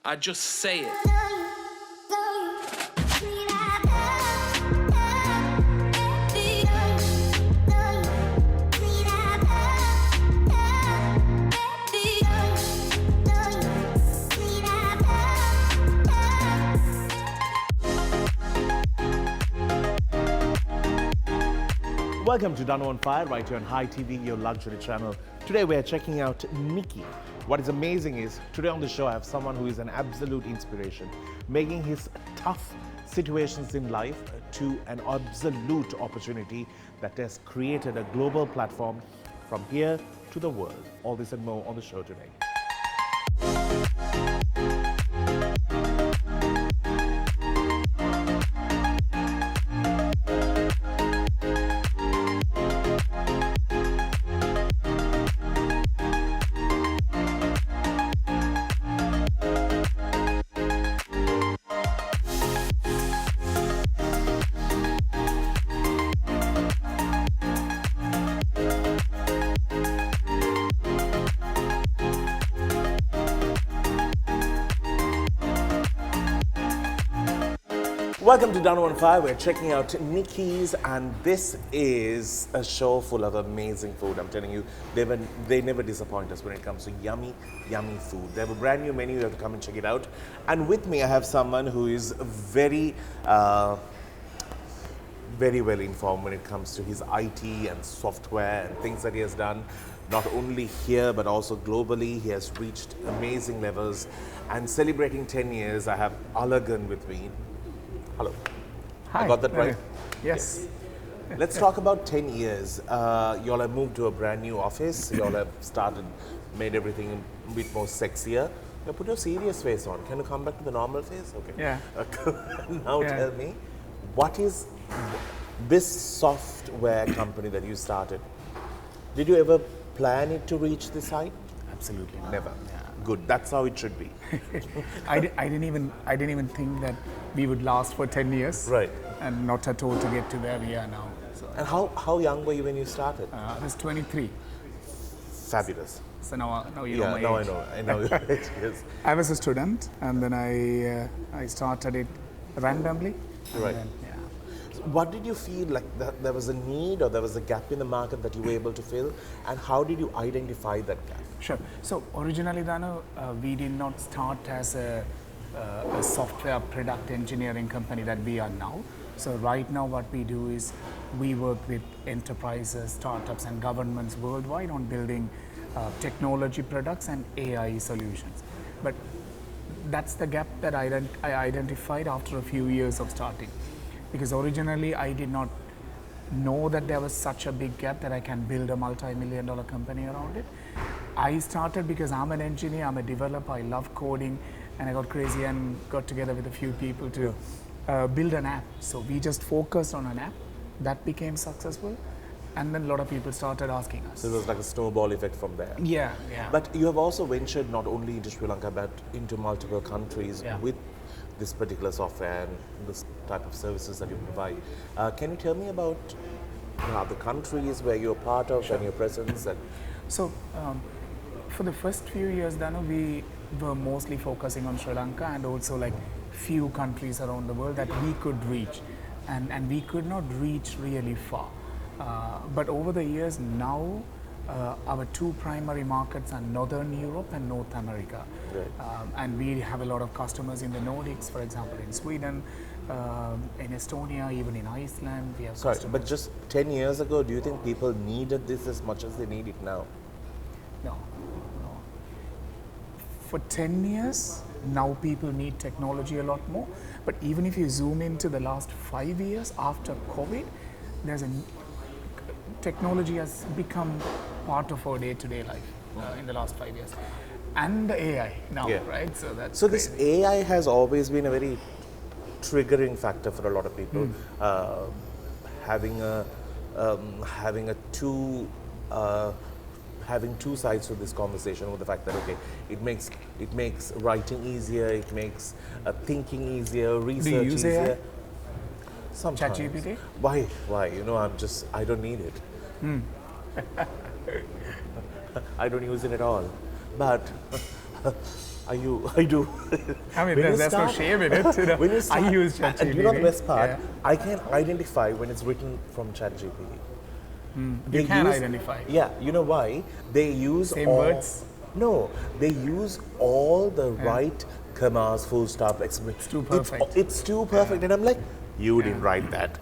I just say it. Welcome to Danu on Fire, right here on Hi TV, your luxury channel. Today we're checking out Nikki. What is amazing is, today on the show I have someone who is an absolute inspiration, making his tough situations in life to an absolute opportunity that has created a global platform from here to the world. All this and more on the show today. Welcome to Danu on Fire. We're checking out Nikki's, and this is a show full of amazing food. I'm telling you, they never disappoint us when it comes to yummy, yummy food. They have a brand new menu. You have to come and check it out. And with me, I have someone who is very well informed when it comes to his IT and software and things that he has done, not only here but also globally. He has reached amazing levels. And celebrating 10 years, I have Alagan with me. Hello. Hi. I got that right? Yes. Let's talk about 10 years. You all have moved to a brand new office. You all have made everything a bit more sexier. You put your serious face on. Can you come back to the normal face? Okay. Yeah. Now tell me, what is this software company that you started? Did you ever plan it to reach this height? Absolutely not. Never. Yeah. Good. That's how it should be. I didn't even think that we would last for 10 years. Right. And not at all to get to where we are now. So, And how young were you when you started? I was 23. Fabulous. So now you Yeah, know my now age. I know your age, yes. I was a student, and then I started it randomly. And Right. then, yeah. What did you feel like that there was a need or there was a gap in the market that you were able to fill, and how did you identify that gap? Sure. So originally, Danu, we did not start as a software product engineering company that we are now. So right now what we do is we work with enterprises, startups and governments worldwide on building technology products and AI solutions. But that's the gap that I identified after a few years of starting. Because originally I did not know that there was such a big gap that I can build a multi-million-dollar company around it. I started because I'm an engineer, I'm a developer, I love coding, and I got crazy and got together with a few people to build an app. So we just focused on an app that became successful, and then a lot of people started asking us. So it was like a snowball effect from there. Yeah. But you have also ventured not only into Sri Lanka but into multiple countries with this particular software and this type of services that you provide. Can you tell me about the countries where you're part of and your presence? And So for the first few years, Danu, we were mostly focusing on Sri Lanka and also like few countries around the world that we could reach, and we could not reach really far. But over the years now, our two primary markets are Northern Europe and North America. Right. And we have a lot of customers in the Nordics, for example, in Sweden, in Estonia, even in Iceland. We have sorry, customers. but just 10 years ago, do you think people needed this as much as they need it now? No. For 10 years, now people need technology a lot more. But even if you zoom into the last 5 years after COVID, technology has become part of our day-to-day life in the last 5 years. And the AI now, right? So that's this AI has always been a very triggering factor for a lot of people. Having two sides to this conversation, with the fact that it makes writing easier, it makes thinking easier, research use easier. AI? Sometimes. ChatGPT? Why? I don't need it. I don't use it at all. But I do. I mean, When you there's no start- shame in it. You know. When you start, I use ChatGPT. and you know the best part, Yeah. I can identify when it's written from ChatGPT. You can identify. Yeah, you know why? They use Same all, words? No, they use all the right commas, full stop, it's too perfect. It's too perfect, and I'm like, you didn't write that.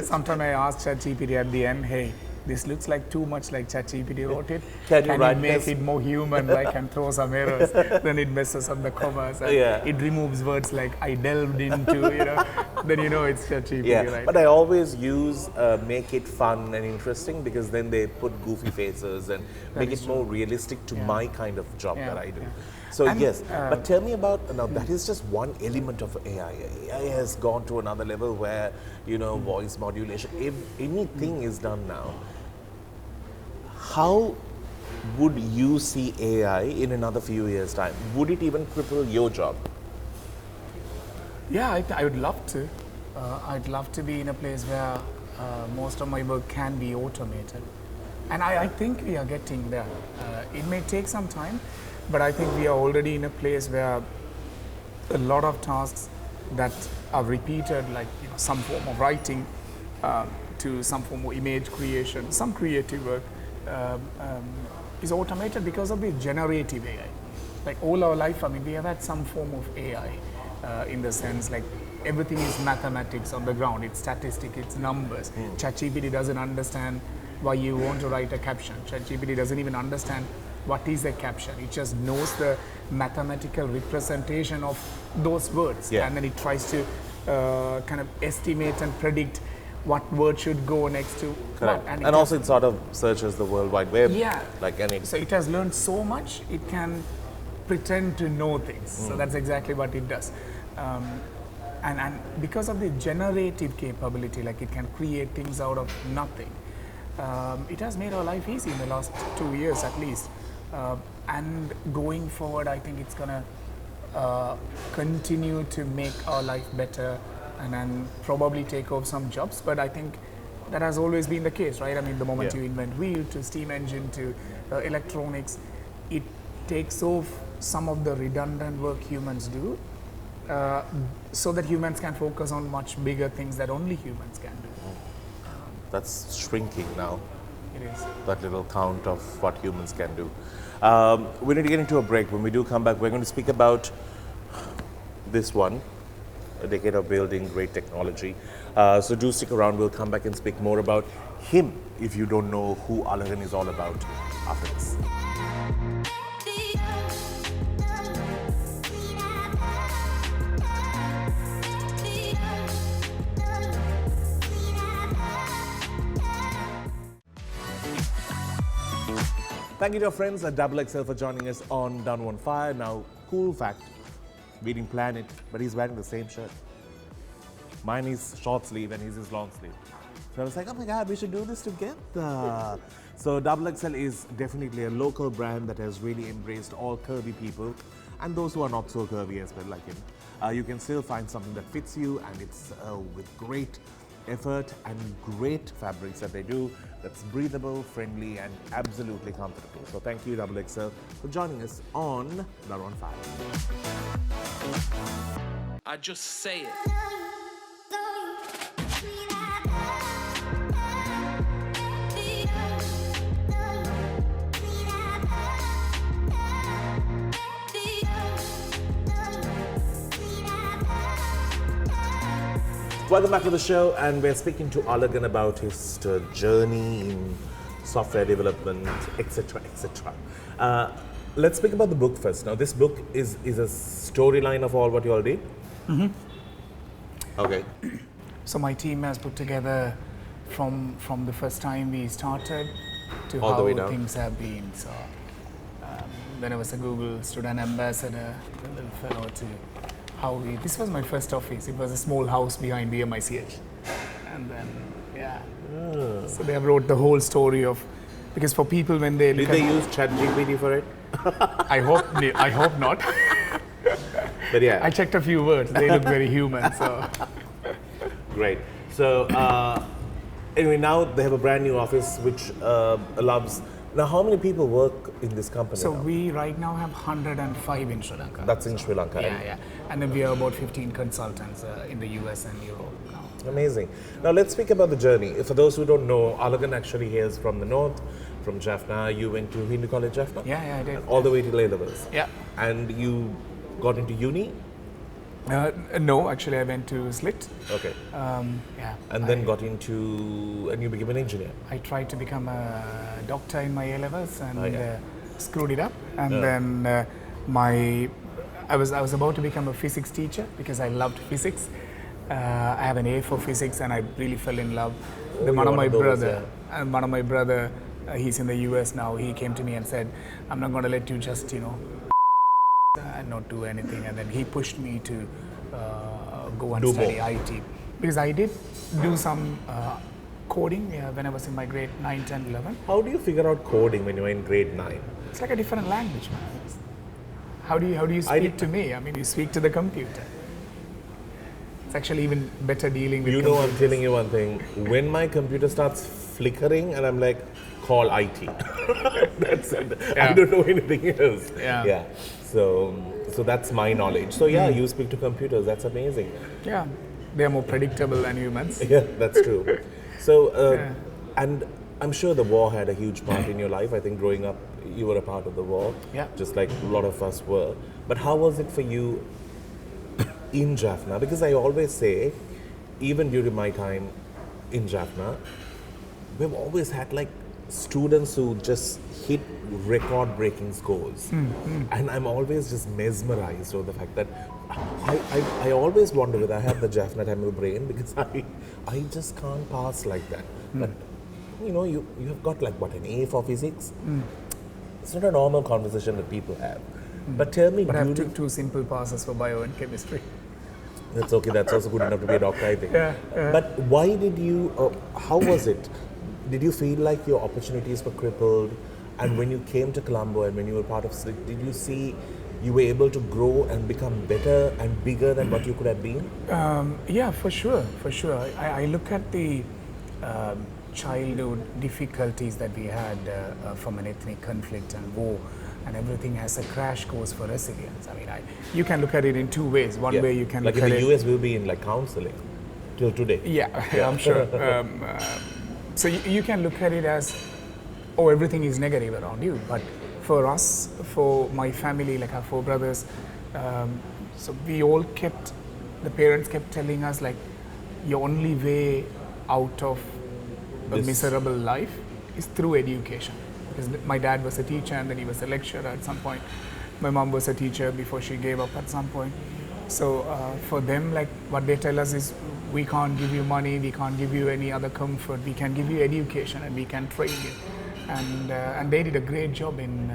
Sometimes I ask ChatGPT at the end, hey, this looks like too much like ChatGPT wrote it. Can you write make this? it more human, like, and throw some errors? Then it messes up the commas. And Yeah. it removes words like I delved into, you know. Then you know it's ChatGPT, Yeah, right? but I always use make it fun and interesting, because then they put goofy faces and make it more realistic to my kind of job Yeah, that I do. yeah. So And, yes, but tell me about, now that is just one element of AI. AI has gone to another level where, you know, voice modulation, if anything is done now. How would you see AI in another few years' time? Would it even cripple your job? Yeah, I would love to. I'd love to be in a place where most of my work can be automated. And I think we are getting there. It may take some time, but I think we are already in a place where a lot of tasks that are repeated, like, you know, some form of writing to some form of image creation, some creative work, is automated because of the generative AI. Like all our life, I mean, we have had some form of AI in the sense like everything is mathematics on the ground. It's statistic, it's numbers. ChatGPT doesn't understand why you want to write a caption. ChatGPT doesn't even understand what is a caption. It just knows the mathematical representation of those words, Yeah. and then it tries to kind of estimate and predict what word should go next to Correct. what. And also it sort of searches the World Wide Web. Yeah. Like any. So it has learned so much, it can pretend to know things. So that's exactly what it does. And because of the generative capability, like it can create things out of nothing, it has made our life easy in the last 2 years at least. And going forward, I think it's going to continue to make our life better and then probably take over some jobs. But I think that has always been the case, right? I mean, the moment Yeah. you invent wheel to steam engine to electronics, it takes off some of the redundant work humans do, so that humans can focus on much bigger things that only humans can do. That's shrinking now, It is. that little count of what humans can do. We need to get into a break. When we do come back, we're going to speak about this one, a decade of building great technology. So do stick around. We'll come back and speak more about him if you don't know who Alagan is all about after this. Thank you to our friends at XXL for joining us on Danu on Fire. Now, cool fact, we didn't plan it, but he's wearing the same shirt. Mine is short sleeve and his is long sleeve. So I was like, oh my God, we should do this together. So XXL is definitely a local brand that has really embraced all curvy people and those who are not so curvy as well, like him. You can still find something that fits you, and it's with great effort and great fabrics that they do, that's breathable, friendly, and absolutely comfortable. So thank you, XXL, for joining us on Danu on Fire. I just say it. Welcome back to the show, and we're speaking to Alagan about his journey in software development, etc., etc. Let's speak about the book first. Now, this book is a storyline of all what you all did? Mm-hmm. Okay. So my team has put together from the first time we started to All the how way down. things have been. So when I was at Google, student ambassador, a little fellow to how we, this was my first office. It was a small house behind BMICH. And then, yeah. So they have wrote the whole story of, because for people when they look Did they use ChatGPT for it? I hope not. But yeah, I checked a few words. They look very human. So great. So anyway, now they have a brand new office which allows Now, how many people work in this company So now? we right now have 105 in Sri Lanka. That's in Sri Lanka. Yeah, yeah. And then we have about 15 consultants in the US and Europe now. Amazing. Now let's speak about the journey. For those who don't know, Alagan actually hails from the north, from Jaffna. You went to Hindu College, Jaffna? Yeah, I did. All the way to A levels. Yeah. And you got into uni? No, actually I went to SLIT. Okay. Yeah. And then got into, and you became an engineer. I tried to become a doctor in my A levels and yeah. screwed it up. And then I was about to become a physics teacher because I loved physics. I have an A for physics and I really fell in love. Then one of my brother, he's in the US now. He came to me and said, "I'm not going to let you just and not do anything." And then he pushed me to go and study IT because I did do some coding when I was in my grade 9, 10, 11. How do you figure out coding when you're in grade 9? It's like a different language, man. How do you speak to me? I mean, you speak to the computer. It's actually even better dealing with computers. I'm telling you one thing. When my computer starts flickering and I'm like, call IT. That's it. Yeah. I don't know anything else. Yeah. So that's my knowledge. So you speak to computers. That's amazing. Yeah, they are more predictable than humans. Yeah, that's true. So, and I'm sure the war had a huge part in your life. I think growing up, you were a part of the war. Yeah. Just like a lot of us were. But how was it for you in Jaffna? Because I always say, even during my time in Jaffna, we've always had like students who just hit record-breaking scores. And I'm always just mesmerized with the fact that I always wonder whether I have the Jaffna Tamil brain because I just can't pass like that. But you have got like what, an A for physics? It's not a normal conversation that people have. But tell me, But I have two simple passes for bio and chemistry. That's okay, that's also good enough to be a doctor, I think. Yeah. But why did you, how was it? Did you feel like your opportunities were crippled? And when you came to Colombo and when you were part of SLIT, did you see you were able to grow and become better and bigger than what you could have been? Yeah, for sure. I look at the childhood difficulties that we had from an ethnic conflict and war, and everything has a crash course for resilience. I mean, you can look at it in two ways. One way you can like look at it... Like in the US, we'll be in like counseling till today. Yeah, I'm sure. So you can look at it as, everything is negative around you. But for us, for my family, like our 4 brothers, so we all the parents kept telling us like, your only way out of a miserable life is through education. Because my dad was a teacher and then he was a lecturer at some point. My mom was a teacher before she gave up at some point. So for them, like what they tell us is, we can't give you money, we can't give you any other comfort, we can give you education and we can train you. And they did a great job in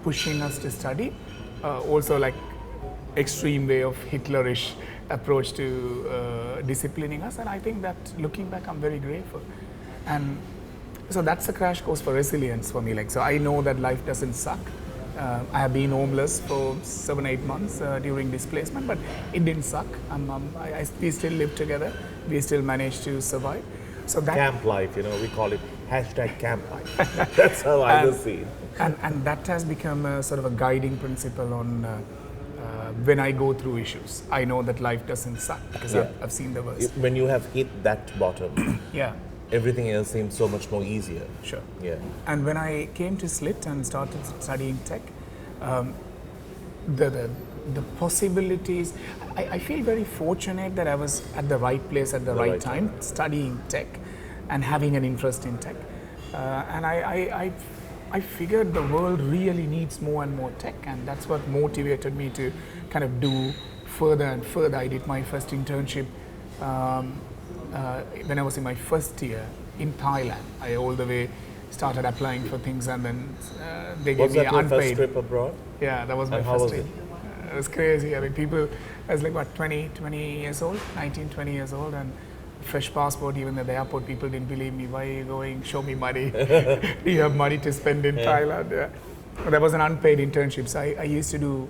pushing us to study. Also like extreme way of Hitlerish approach to disciplining us, and I think that looking back I'm very grateful. And so that's a crash course for resilience for me. Like, so I know that life doesn't suck. I have been homeless for 7-8 months during displacement, but it didn't suck. We still live together. We still managed to survive. So that camp life, we call it #camp life. That's how I just see it. And that has become a sort of a guiding principle on when I go through issues. I know that life doesn't suck because I've seen the worst. When you have hit that bottom, everything else seems so much more easier. Sure. Yeah. And when I came to SLIT and started studying tech, the possibilities, I feel very fortunate that I was at the right place at the right time, studying tech and having an interest in tech. And I figured the world really needs more and more tech, and that's what motivated me to kind of do further and further. I did my first internship when I was in my first year in Thailand. I all the way started applying for things, and then they gave me unpaid. Was that your first trip abroad? Yeah, that was my first trip. It was crazy. I mean, I was like, what, 20 years old, 19, 20 years old, and fresh passport. Even at the airport, people didn't believe me. Why are you going? Show me money. Do you have money to spend in Thailand? Yeah. But that was an unpaid internship. So I used to do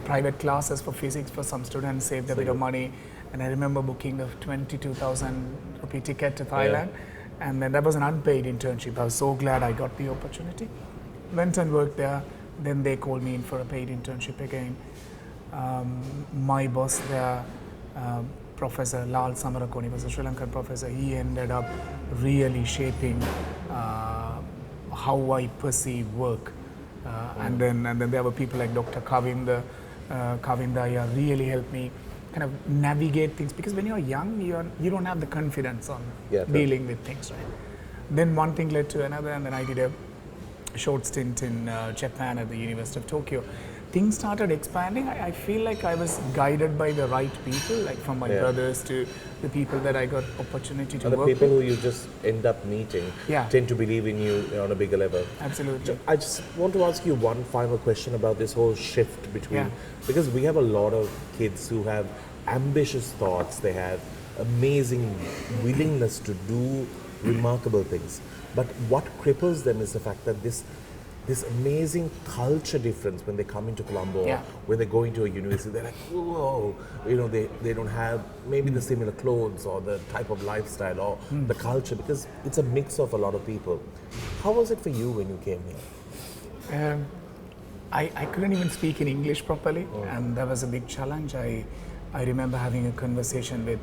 private classes for physics for some students, saved a bit of money. And I remember booking the 22,000 rupee ticket to Thailand. And then that was an unpaid internship. I was so glad I got the opportunity. Went and worked there. Then they called me in for a paid internship again. My boss there, Professor Lal Samarakoni, was a Sri Lankan professor. He ended up really shaping how I perceive work. And then there were people like Dr. Kavinda really helped me kind of navigate things, because when you're young, you don't have the confidence on dealing with things, right? Then one thing led to another, and then I did a short stint in Japan at the University of Tokyo. Things started expanding. I feel like I was guided by the right people, like from my brothers to the people that I got opportunity to work with. The people who you just end up meeting tend to believe in you on a bigger level. Absolutely. I just want to ask you one final question about this whole shift between, because we have a lot of kids who have ambitious thoughts, they have amazing willingness to do remarkable things. But what cripples them is the fact that this amazing culture difference when they come into Colombo, or when they go into a university, they're like, whoa, they don't have maybe the similar clothes or the type of lifestyle or the culture, because it's a mix of a lot of people. How was it for you when you came here? I couldn't even speak in English properly, and that was a big challenge. I remember having a conversation with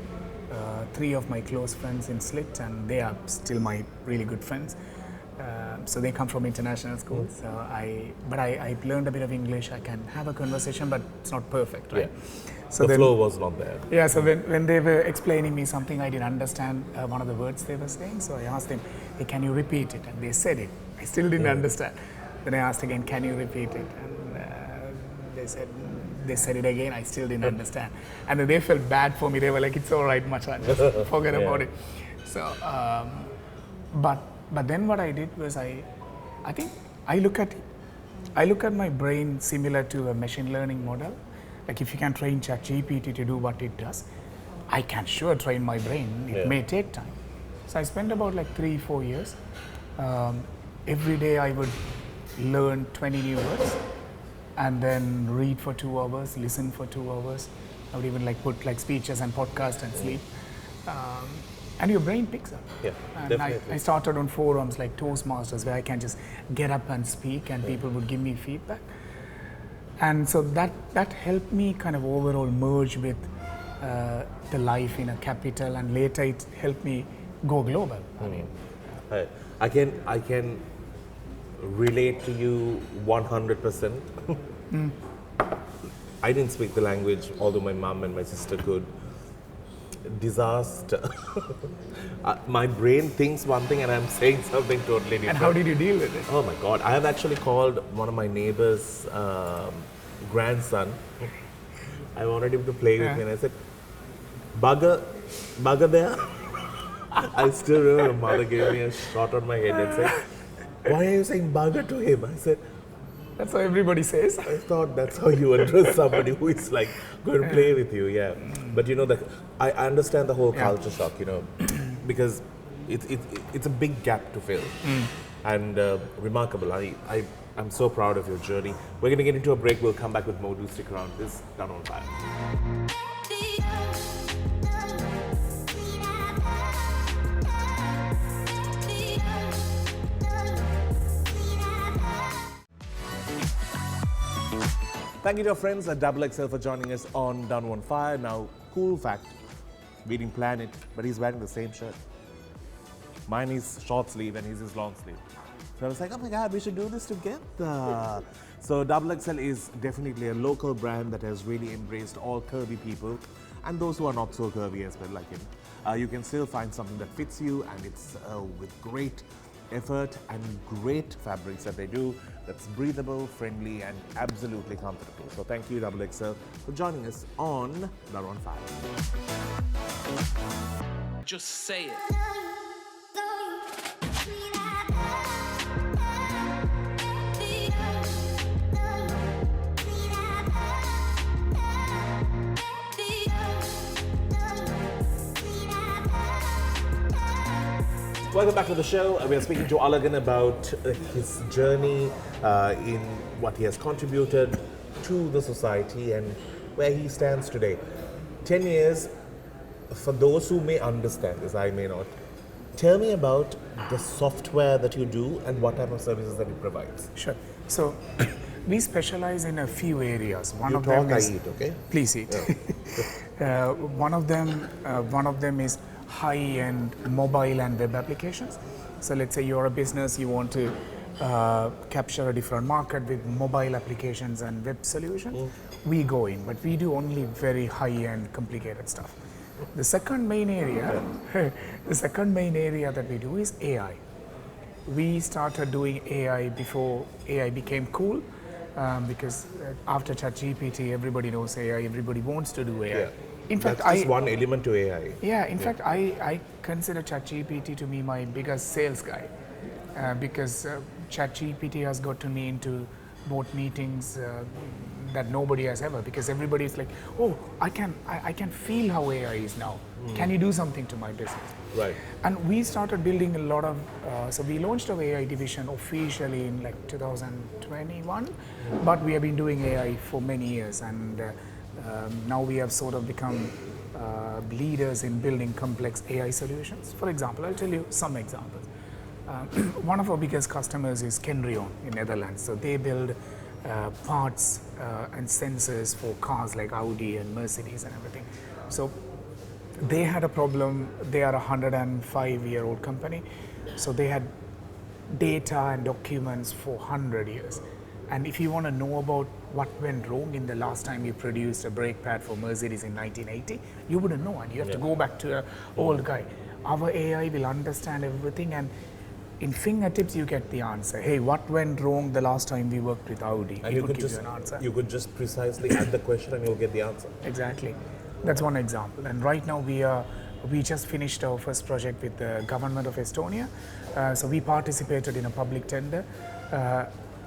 3 of my close friends in Slit, and they are still my really good friends. So they come from international schools. So I learned a bit of English. I can have a conversation, but it's not perfect, right? So the flow was not there. Yeah. So when they were explaining me something, I didn't understand one of the words they were saying. So I asked them, "Hey, can you repeat it?" And they said it. I still didn't understand. Then I asked again, "Can you repeat it?" And they said it again. I still didn't understand. And then they felt bad for me. They were like, "It's all right, Machan, just forget about it." So, but then what I did was I think I look at my brain similar to a machine learning model. Like if you can train ChatGPT to do what it does, I can sure train my brain. It may take time. So I spent about like 3-4 years. Every day I would learn 20 new words, and then read for 2 hours, listen for 2 hours. I would even like put like speeches and podcasts and sleep. And your brain picks up. Yeah, and definitely. I started on forums like Toastmasters, where I can just get up and speak, and people would give me feedback. And so that helped me kind of overall merge with the life in a capital, and later it helped me go global. I mean, I can relate to you 100%. I didn't speak the language, although my mom and my sister could. Disaster. My brain thinks one thing and I'm saying something totally different. and how did you deal with it? Oh my God, I have actually called one of my neighbor's grandson. I wanted him to play with me, and I said, bugger there. I still remember mother gave me a shot on my head and said, why are you saying bugger to him? I said, that's how everybody says. I thought that's how you address somebody who is like going to play with you, But you know, I understand the whole culture shock, because it's a big gap to fill, and remarkable. I'm so proud of your journey. We're going to get into a break. We'll come back with more. Do stick around. This is Danu on Fire. Thank you to our friends at XXL for joining us on Danu on Fire. Now, cool fact, we didn't plan it, but he's wearing the same shirt. Mine is short sleeve and his is long sleeve. So I was like, oh my God, we should do this together. So XXL is definitely a local brand that has really embraced all curvy people and those who are not so curvy as well, like him. You can still find something that fits you, and it's with great effort and great fabrics that they do, that's breathable, friendly, and absolutely comfortable. So thank you, XXL, for joining us on Danu on Fire. Just say it. Welcome back to the show. We are speaking to Alagan about his journey in what he has contributed to the society and where he stands today. 10 years, for those who may understand this, I may not, Tell me about the software that you do and what type of services that it provides. Sure. So we specialize in a few areas. One You of talk, them I is eat, okay? please eat. One of them is high-end mobile and web applications. So let's say you're a business, you want to capture a different market with mobile applications and web solutions. We go in, but we do only very high-end, complicated stuff. The second main area, the second main area that we do is AI. We started doing AI before AI became cool, because after ChatGPT, everybody knows AI, everybody wants to do AI. Yeah. In fact, That's just one element to AI. yeah, in fact, I consider ChatGPT to be my biggest sales guy, because ChatGPT has gotten me into board meetings that nobody has ever, because everybody is like, oh, I can feel how AI is now. Can you do something to my business? Right. And we started building a lot of, so we launched our AI division officially in like 2021, but we have been doing AI for many years, and now we have sort of become leaders in building complex AI solutions. For example, I'll tell you some examples. One of our biggest customers is Kenrion in Netherlands. So they build parts and sensors for cars like Audi and Mercedes and everything. So they had a problem. They are a 105-year-old company. So they had data and documents for 100 years. And if you want to know about what went wrong in the last time you produced a brake pad for Mercedes in 1980, you wouldn't know, and you have to go back to an old guy. Our AI will understand everything, and in fingertips you get the answer. Hey, what went wrong the last time we worked with Audi? And It you would could give just you an answer. you could just precisely add the question and you'll get the answer. Exactly. That's one example. And right now we just finished our first project with the government of Estonia. So we participated in a public tender,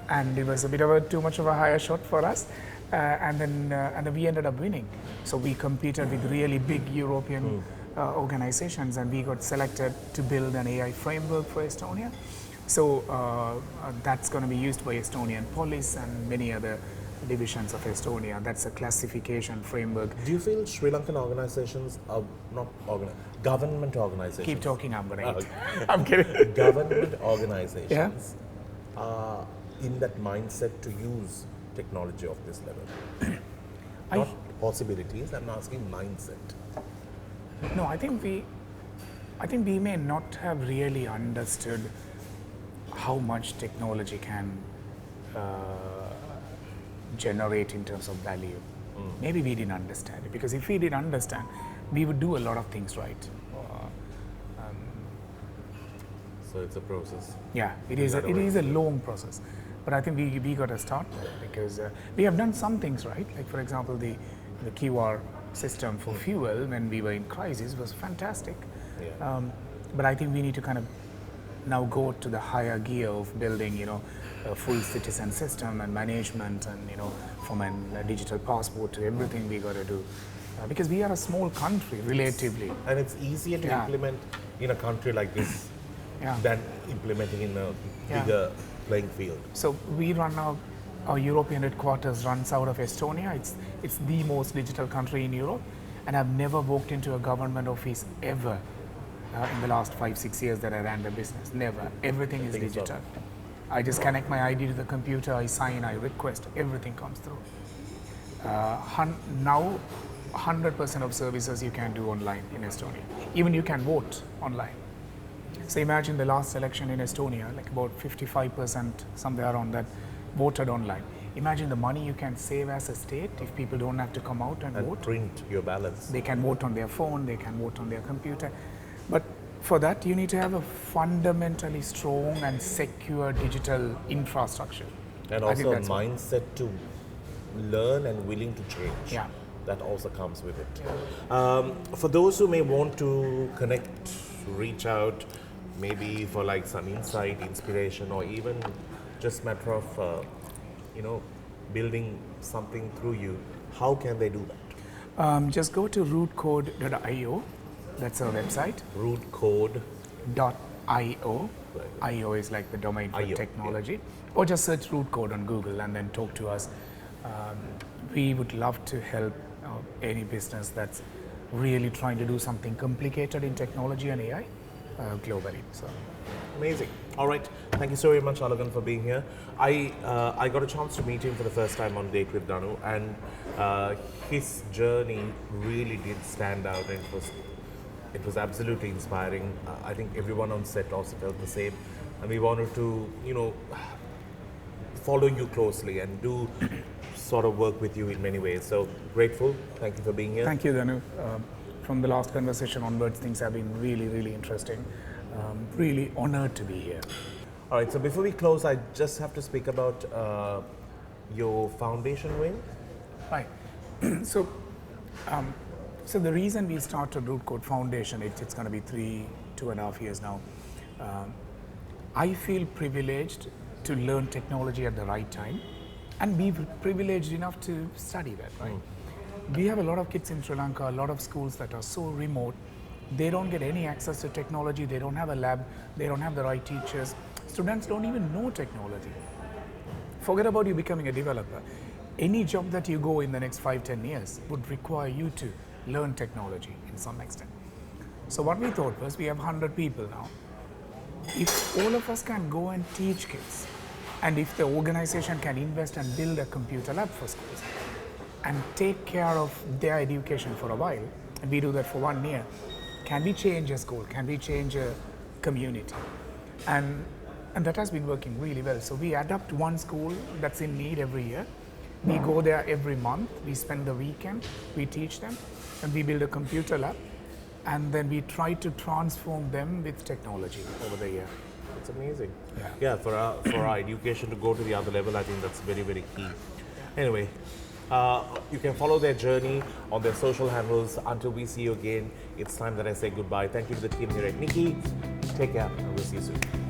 and it was a bit of too much of a higher shot for us. And then we ended up winning. So we competed with really big European organizations, and we got selected to build an AI framework for Estonia. So that's going to be used by Estonian police and many other divisions of Estonia. That's a classification framework. Do you feel Sri Lankan organizations are not government organizations? Keep talking, I'm going to eat. I'm kidding. Government organizations are in that mindset to use technology of this level? Not possibilities, I'm asking mindset. No, I think we may not have really understood how much technology can generate in terms of value. Maybe we didn't understand it, because if we did understand, we would do a lot of things right. So it's a process. Yeah, it is a long process, but I think we got to start there, because we have done some things right. Like for example, the QR system for fuel when we were in crisis was fantastic. Yeah. But I think we need to kind of now go to the higher gear of building, a full citizen system and management, and from a digital passport to everything we got to do, because we are a small country relatively. And it's easier to implement in a country like this than implementing in a bigger playing field. So we run our European headquarters runs out of Estonia. It's the most digital country in Europe, and I've never walked into a government office ever in the last 5-6 years that I ran the business. Never. Everything is digital. So. I just connect my ID to the computer, I sign, I request, everything comes through. Now, 100% of services you can do online in Estonia. Even you can vote online. So imagine the last election in Estonia, like about 55%, somewhere around that, voted online. Imagine the money you can save as a state if people don't have to come out and vote. Print your ballots. They can vote on their phone, they can vote on their computer. But for that, you need to have a fundamentally strong and secure digital infrastructure. And also a mindset to learn and willing to change. Yeah. That also comes with it. Yeah. For those who may want to connect, reach out, maybe for like some insight, inspiration, or even just matter of, building something through you, how can they do that? Just go to rootcode.io. That's our website. Rootcode.io. Right. IO is like the domain for technology. Or just search Rootcode on Google and then talk to us. We would love to help any business that's really trying to do something complicated in technology and AI. globally. So. Amazing. All right. Thank you so very much, Alagan, for being here. I got a chance to meet him for the first time on Date with Danu, and his journey really did stand out, and it was absolutely inspiring. I think everyone on set also felt the same, and we wanted to, follow you closely and do sort of work with you in many ways. So grateful. Thank you for being here. Thank you, Danu. From the last conversation onwards, things have been really, really interesting. Really honored to be here. All right, so before we close, I just have to speak about your foundation wing. Right. So the reason we started Root Code Foundation, it's going to be 2.5 years now. I feel privileged to learn technology at the right time and be privileged enough to study that, right? We have a lot of kids in Sri Lanka, a lot of schools that are so remote. They don't get any access to technology, they don't have a lab, they don't have the right teachers. Students don't even know technology. Forget about you becoming a developer. Any job that you go in the next 5-10 years would require you to learn technology in some extent. So what we thought was, we have 100 people now. If all of us can go and teach kids, and if the organization can invest and build a computer lab for schools and take care of their education for a while, and we do that for 1 year, can we change a school? Can we change a community? And that has been working really well. So we adapt one school that's in need every year. We go there every month. We spend the weekend. We teach them, and we build a computer lab. And then we try to transform them with technology over the year. It's amazing. Yeah. For our education to go to the other level, I think that's very, very key. Anyway, you can follow their journey on their social handles. Until we see you again, it's time that I say goodbye. Thank you to the team here at Nikki. Take care, and we'll see you soon.